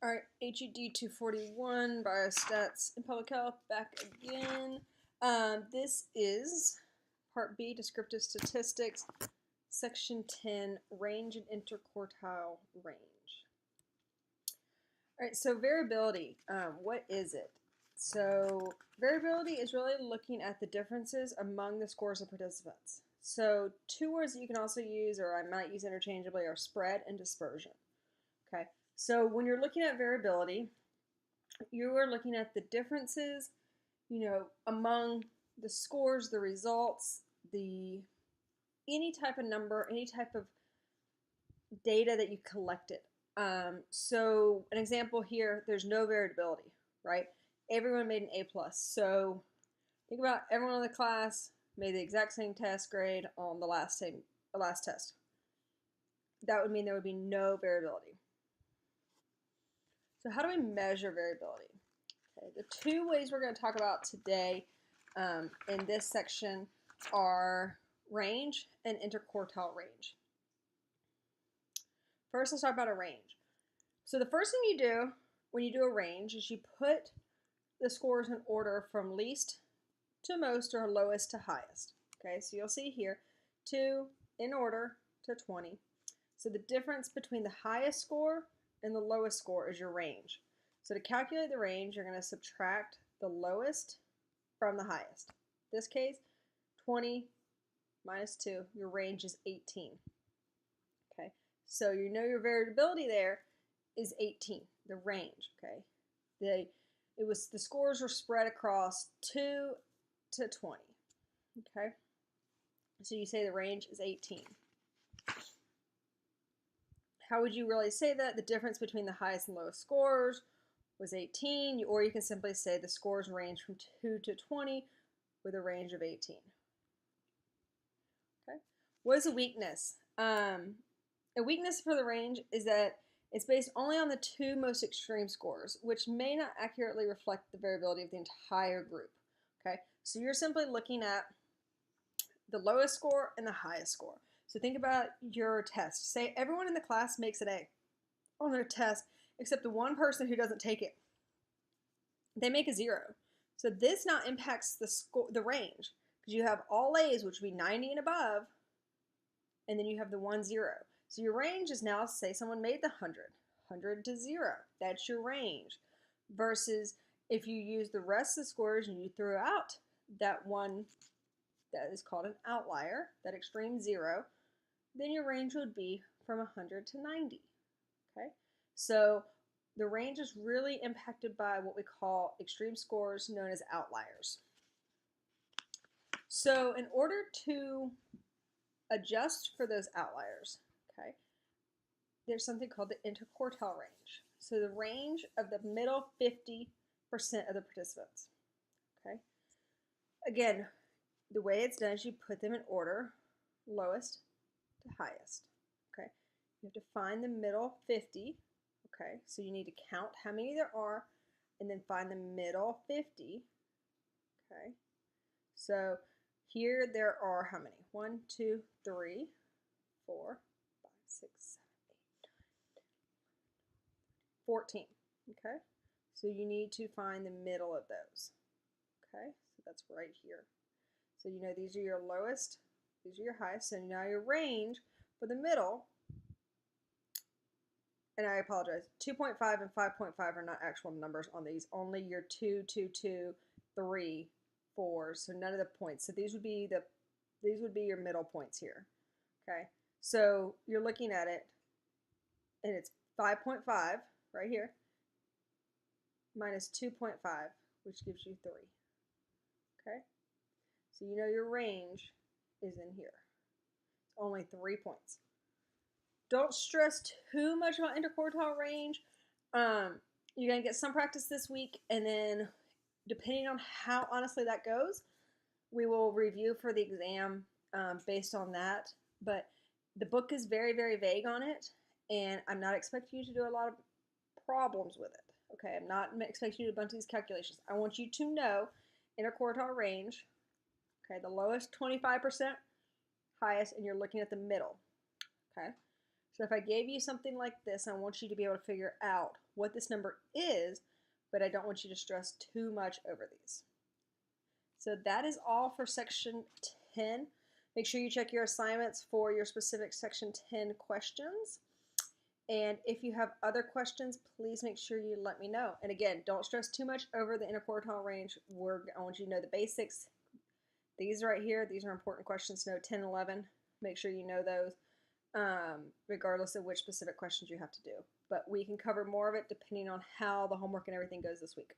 All right, HED 241, Biostats and Public Health, back again. This is Part B, Descriptive Statistics, Section 10, Range and Interquartile Range. All right, so variability, what is it? So variability is really looking at the differences among the scores of participants. So two words that you can also use, or I might use interchangeably, are spread and dispersion. Okay, so when you're looking at variability, you are looking at the differences, among the scores, the results, any type of number, any type of data that you collected. So an example here, there's no variability, right? Everyone made an A+. So think about everyone in the class made the exact same test grade on the last test. That would mean there would be no variability. So how do we measure variability? Okay, the two ways we're going to talk about today in this section are range and interquartile range. First, let's talk about a range. So the first thing you do when you do a range is you put the scores in order from least to most, or lowest to highest. Okay, so you'll see here 2 in order to 20. So the difference between the highest score and the lowest score is your range. So to calculate the range, you're going to subtract the lowest from the highest. In this case, 20 minus 2, your range is 18. Okay, so you know your variability there is 18, the range. Okay, the scores were spread across 2 to 20. Okay, so you say the range is 18. How would you really say that? The difference between the highest and lowest scores was 18, or you can simply say the scores range from 2 to 20 with a range of 18. Okay. What is a weakness? A weakness for the range is that it's based only on the two most extreme scores, which may not accurately reflect the variability of the entire group. Okay, so you're simply looking at the lowest score and the highest score. So think about your test. Say everyone in the class makes an A on their test except the one person who doesn't take it. They make a 0. So this now impacts the range, because you have all A's, which would be 90 and above, and then you have the 1, 0. So your range is now, say someone made the 100 to 0. That's your range. Versus if you use the rest of the scores and you threw out that one that is called an outlier, that extreme 0, then your range would be from 100 to 90. Okay, so the range is really impacted by what we call extreme scores, known as outliers. So in order to adjust for those outliers, okay, there's something called the interquartile range. So the range of the middle 50% of the participants. Okay, again, the way it's done is you put them in order, lowest to highest. Okay, you have to find the middle 50. Okay, so you need to count how many there are and then find the middle 50. Okay, so here there are how many? 1, 2, 3, 4, 5, 6, 7, 8, 9, 14. Okay, so you need to find the middle of those. Okay, so that's right here. So you know these are your lowest, these are your highest, so now your range for the middle, and I apologize, 2.5 and 5.5 are not actual numbers on these, only your 2, 2, 2, 3, 4, so none of the points. So these would be your middle points here. Okay, so you're looking at it, and it's 5.5 right here minus 2.5, which gives you 3. Okay, so you know your range is in here. It's only 3 points. Don't stress too much about interquartile range. You're going to get some practice this week, and then depending on how honestly that goes, we will review for the exam based on that. But the book is very, very vague on it, and I'm not expecting you to do a lot of problems with it. Okay, I'm not expecting you to do a bunch of these calculations. I want you to know interquartile range. Okay, the lowest 25%, highest, and you're looking at the middle. Okay, So if I gave you something like this, I want you to be able to figure out what this number is, but I don't want you to stress too much over these. So that is all for section 10. Make sure you check your assignments for your specific section 10 questions. And if you have other questions, please make sure you let me know. And again, don't stress too much over the interquartile range. I want you to know the basics. These right here, these are important questions to know, 10 and 11. Make sure you know those, regardless of which specific questions you have to do. But we can cover more of it depending on how the homework and everything goes this week.